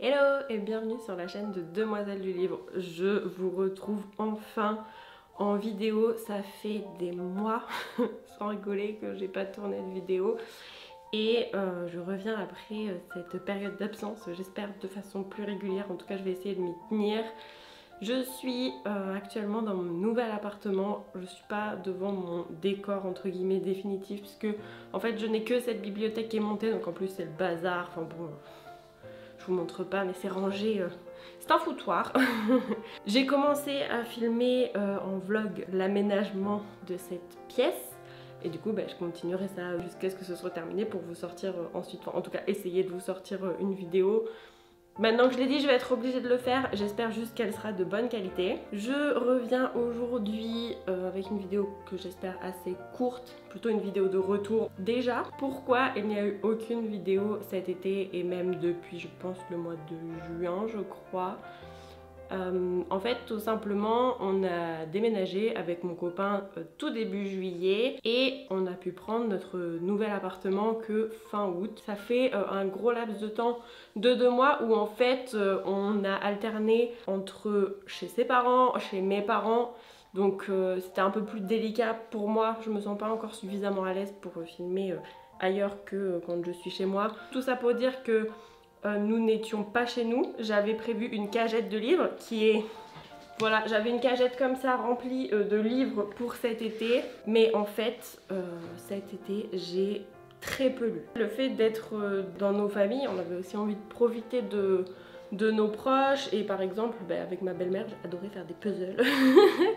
Hello et bienvenue sur la chaîne de Demoiselles du Livre. Je vous retrouve enfin en vidéo. Ça fait des mois, sans rigoler, que j'ai pas tourné de vidéo. Et je reviens après cette période d'absence, j'espère de façon plus régulière. En tout cas, je vais essayer de m'y tenir. Je suis actuellement dans mon nouvel appartement. Je suis pas devant mon décor entre guillemets définitif, puisque en fait je n'ai que cette bibliothèque qui est montée, donc en plus c'est le bazar. Enfin bon, je vous montre pas, mais c'est rangé. C'est un foutoir. J'ai commencé à filmer en vlog l'aménagement de cette pièce. Et du coup, je continuerai ça jusqu'à ce que ce soit terminé pour vous sortir ensuite, enfin, en tout cas essayer de vous sortir une vidéo. Maintenant que je l'ai dit, je vais être obligée de le faire. J'espère juste qu'elle sera de bonne qualité. Je reviens aujourd'hui avec une vidéo que j'espère assez courte, plutôt une vidéo de retour. Déjà, pourquoi il n'y a eu aucune vidéo cet été et même depuis, je pense, le mois de juin, je crois. En fait, tout simplement, on a déménagé avec mon copain tout début juillet et on a pu prendre notre nouvel appartement que fin août. Ça fait un gros laps de temps de 2 mois où en fait on a alterné entre chez ses parents, chez mes parents. Donc c'était un peu plus délicat pour moi. Je me sens pas encore suffisamment à l'aise pour filmer ailleurs que quand je suis chez moi. Tout ça pour dire que nous n'étions pas chez nous. J'avais prévu une cagette de livres qui est... Voilà, j'avais une cagette comme ça remplie de livres pour cet été. Mais en fait, cet été, j'ai très peu lu. Le fait d'être dans nos familles, on avait aussi envie de profiter de nos proches. Et par exemple, avec ma belle-mère, j'adorais faire des puzzles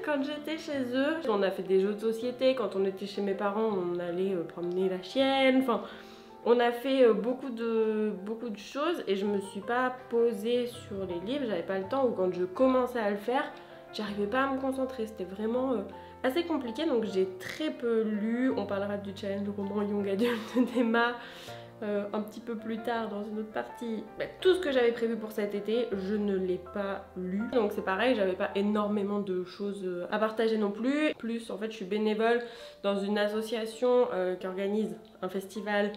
quand j'étais chez eux. On a fait des jeux de société. Quand on était chez mes parents, on allait promener la chienne. Enfin... On a fait beaucoup de choses et je me suis pas posée sur les livres, j'avais pas le temps, ou quand je commençais à le faire, j'arrivais pas à me concentrer, c'était vraiment assez compliqué, donc j'ai très peu lu. On parlera du challenge roman Young Adult d'Emma un petit peu plus tard dans une autre partie. Tout ce que j'avais prévu pour cet été, je ne l'ai pas lu, donc c'est pareil, j'avais pas énormément de choses à partager non plus. Plus en fait je suis bénévole dans une association qui organise un festival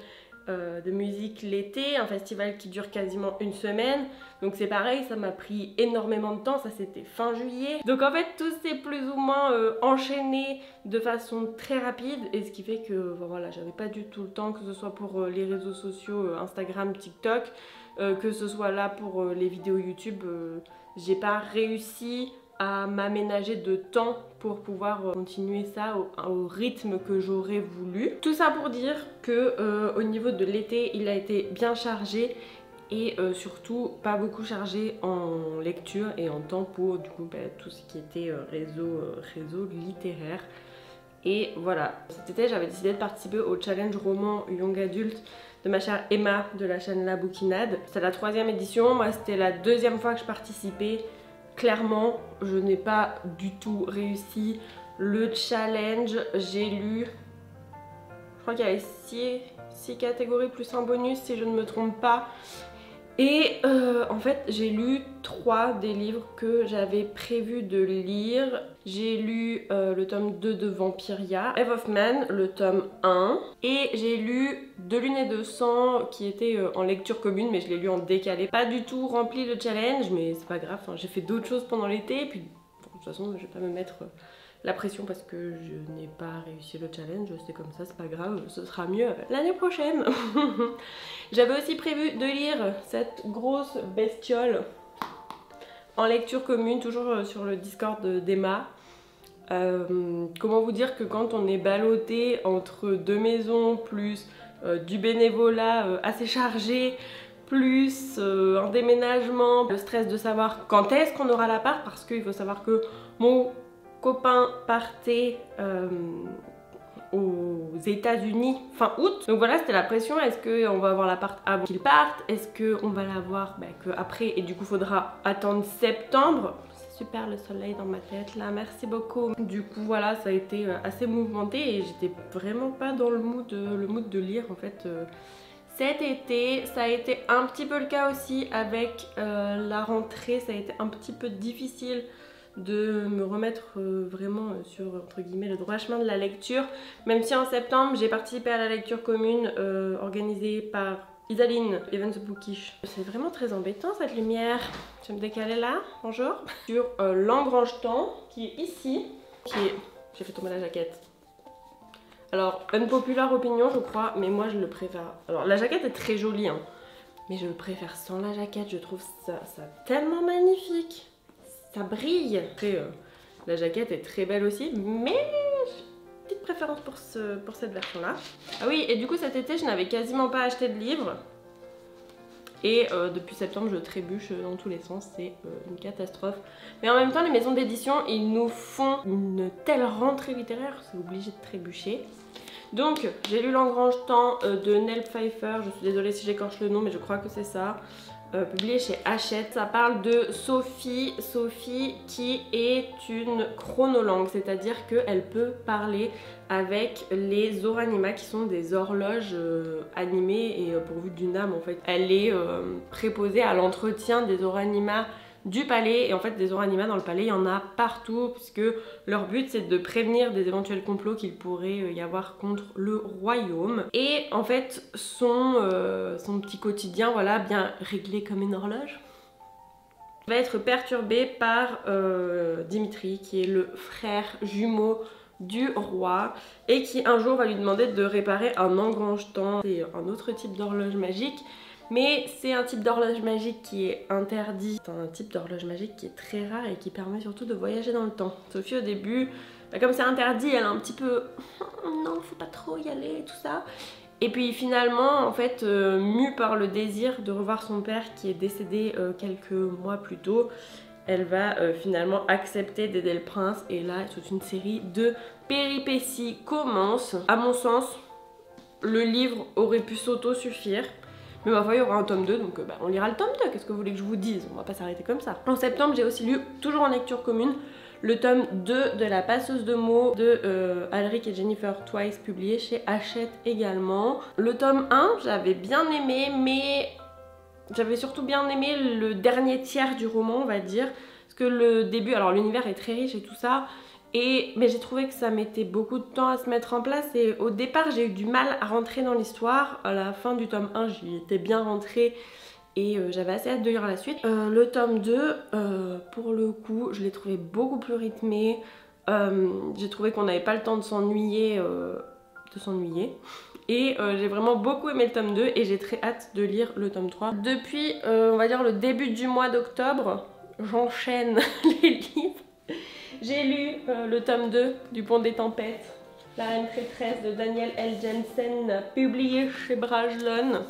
de musique l'été, un festival qui dure quasiment une semaine, donc c'est pareil, ça m'a pris énormément de temps, ça c'était fin juillet, donc en fait tout s'est plus ou moins enchaîné de façon très rapide, et ce qui fait que voilà, j'avais pas du tout le temps, que ce soit pour les réseaux sociaux Instagram, TikTok, que ce soit là pour les vidéos YouTube, j'ai pas réussi à m'aménager de temps pour pouvoir continuer ça au rythme que j'aurais voulu. Tout ça pour dire que au niveau de l'été, il a été bien chargé et surtout pas beaucoup chargé en lecture et en temps pour du coup tout ce qui était réseau littéraire. Et voilà, cet été j'avais décidé de participer au challenge roman Young Adult de ma chère Emma de la chaîne La Bouquinade. C'est la 3e édition, moi c'était la 2e fois que je participais. Clairement, je n'ai pas du tout réussi le challenge. J'ai lu, je crois qu'il y avait 6 catégories plus un bonus si je ne me trompe pas. Et en fait, j'ai lu 3 des livres que j'avais prévu de lire. J'ai lu le tome 2 de Vampiria, Eve of Man, le tome 1. Et j'ai lu De Lune et de Sang qui était en lecture commune, mais je l'ai lu en décalé. Pas du tout rempli le challenge, mais c'est pas grave, hein. J'ai fait d'autres choses pendant l'été. Et puis, bon, de toute façon, je vais pas me mettre... la pression parce que je n'ai pas réussi le challenge, c'est comme ça, c'est pas grave, ce sera mieux l'année prochaine. J'avais aussi prévu de lire cette grosse bestiole en lecture commune, toujours sur le Discord d'Emma. Comment vous dire que quand on est ballotté entre 2 maisons, plus du bénévolat assez chargé, plus un déménagement, le stress de savoir quand est-ce qu'on aura l'appart, parce qu'il faut savoir que mon copain partait aux États-Unis fin août. Donc voilà, c'était la pression. Est-ce qu'on va avoir l'appart avant qu'il parte? Est-ce qu'on va l'avoir après? Et du coup, faudra attendre septembre. C'est super le soleil dans ma tête là, merci beaucoup. Du coup, voilà, ça a été assez mouvementé et j'étais vraiment pas dans le mood de lire en fait. Cet été, ça a été un petit peu le cas aussi avec la rentrée. Ça a été un petit peu difficile de me remettre vraiment sur entre guillemets le droit chemin de la lecture, même si en septembre j'ai participé à la lecture commune organisée par Isaline, Even the Bookish. C'est vraiment très embêtant cette lumière. Je vais me décaler là, bonjour. Sur l'engrange-temps qui est ici. J'ai fait tomber la jaquette. Alors, unpopular opinion je crois, mais moi je le préfère. Alors la jaquette est très jolie, hein, mais je le préfère sans la jaquette. Je trouve ça tellement magnifique. Ça brille. Après, la jaquette est très belle aussi, mais petite préférence pour cette version là. Ah oui, et du coup cet été je n'avais quasiment pas acheté de livres. Et depuis septembre je trébuche dans tous les sens, c'est une catastrophe. Mais en même temps les maisons d'édition ils nous font une telle rentrée littéraire, c'est obligé de trébucher. Donc j'ai lu L'Engrange-Temps de Nell Pfeiffer, je suis désolée si j'écorche le nom mais je crois que c'est ça. Publié chez Hachette. Ça parle de Sophie qui est une chronolangue, c'est-à-dire qu'elle peut parler avec les Oranima qui sont des horloges animées et pourvues d'une âme en fait. Elle est préposée à l'entretien des Oranima du palais et en fait des Oranima dans le palais il y en a partout puisque leur but c'est de prévenir des éventuels complots qu'il pourrait y avoir contre le royaume et en fait son petit quotidien voilà bien réglé comme une horloge va être perturbé par Dimitri qui est le frère jumeau du roi et qui un jour va lui demander de réparer un engrange-temps. C'est un autre type d'horloge magique. Mais c'est un type d'horloge magique qui est interdit. C'est un type d'horloge magique qui est très rare et qui permet surtout de voyager dans le temps. Sophie au début, bah comme c'est interdit, elle est un petit peu non, faut pas trop y aller et tout ça. Et puis finalement, en fait, mue par le désir de revoir son père qui est décédé quelques mois plus tôt, elle va finalement accepter d'aider le prince. Et là, toute une série de péripéties commence. À mon sens, le livre aurait pu s'auto-suffire. Mais ma foi, il y aura un tome 2, donc on lira le tome 2, qu'est-ce que vous voulez que je vous dise? On va pas s'arrêter comme ça. En septembre, j'ai aussi lu, toujours en lecture commune, le tome 2 de La Passeuse de mots de Alric et Jennifer Twice, publié chez Hachette également. Le tome 1, j'avais bien aimé, mais j'avais surtout bien aimé le dernier tiers du roman, on va dire. Parce que le début, alors l'univers est très riche et tout ça, mais j'ai trouvé que ça mettait beaucoup de temps à se mettre en place et au départ j'ai eu du mal à rentrer dans l'histoire. À la fin du tome 1 j'y étais bien rentrée et j'avais assez hâte de lire la suite. Le tome 2 pour le coup je l'ai trouvé beaucoup plus rythmé. J'ai trouvé qu'on n'avait pas le temps de s'ennuyer. Et j'ai vraiment beaucoup aimé le tome 2 et j'ai très hâte de lire le tome 3. Depuis on va dire le début du mois d'octobre, j'enchaîne les livres. J'ai lu le tome 2 du Pont des Tempêtes, La Reine Traîtresse de Daniel L. Jensen, publié chez Brajlon.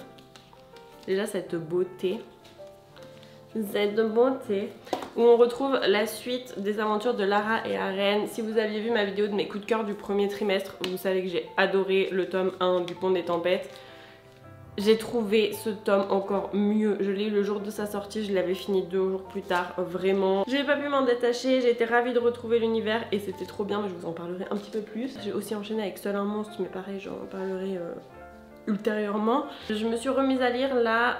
Déjà cette beauté, où on retrouve la suite des aventures de Lara et Aren. Si vous aviez vu ma vidéo de mes coups de cœur du premier trimestre, vous savez que j'ai adoré le tome 1 du Pont des Tempêtes. J'ai trouvé ce tome encore mieux. Je l'ai eu le jour de sa sortie, je l'avais fini 2 jours plus tard, vraiment. J'ai pas pu m'en détacher, j'ai été ravie de retrouver l'univers et c'était trop bien, mais je vous en parlerai un petit peu plus. J'ai aussi enchaîné avec Seul un monstre, mais pareil, j'en parlerai ultérieurement. Je me suis remise à lire là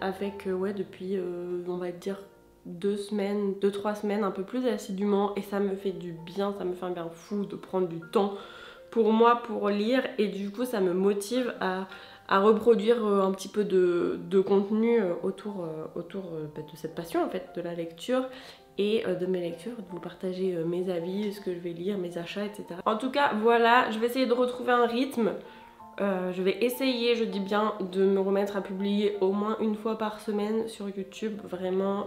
avec, ouais, depuis, on va dire 2-3 semaines, un peu plus assidûment et ça me fait du bien, ça me fait un bien fou de prendre du temps pour moi pour lire et du coup ça me motive à reproduire un petit peu de contenu autour de cette passion en fait de la lecture et de mes lectures, de vous partager mes avis, ce que je vais lire, mes achats, etc. En tout cas voilà, je vais essayer de retrouver un rythme. Je vais essayer, je dis bien, de me remettre à publier au moins une fois par semaine sur YouTube, vraiment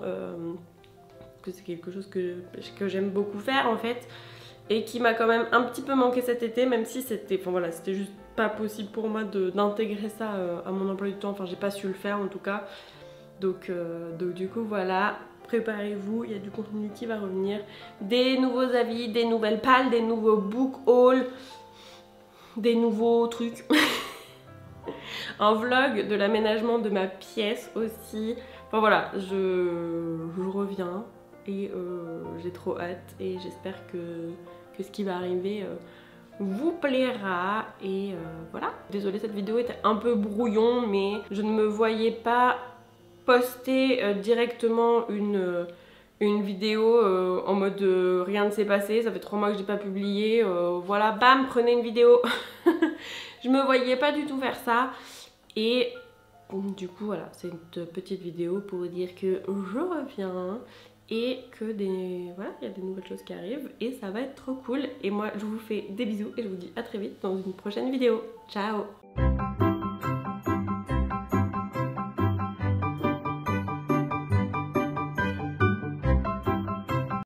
que c'est quelque chose que j'aime beaucoup faire en fait et qui m'a quand même un petit peu manqué cet été, même si c'était, enfin voilà, c'était juste pas possible pour moi d'intégrer ça à mon emploi du temps, enfin j'ai pas su le faire en tout cas, donc du coup voilà, préparez-vous, il y a du contenu qui va revenir, des nouveaux avis, des nouvelles palles, des nouveaux book hauls, des nouveaux trucs, un vlog de l'aménagement de ma pièce aussi, enfin voilà, je reviens et j'ai trop hâte et j'espère que ce qui va arriver vous plaira et voilà. Désolée, cette vidéo était un peu brouillon mais je ne me voyais pas poster directement une vidéo en mode rien ne s'est passé, ça fait 3 mois que j'ai pas publié, voilà, bam, prenez une vidéo. Je me voyais pas du tout faire ça et Du coup voilà, c'est une petite vidéo pour vous dire que je reviens et que voilà, il y a des nouvelles choses qui arrivent et ça va être trop cool. Et moi je vous fais des bisous et je vous dis à très vite dans une prochaine vidéo. Ciao!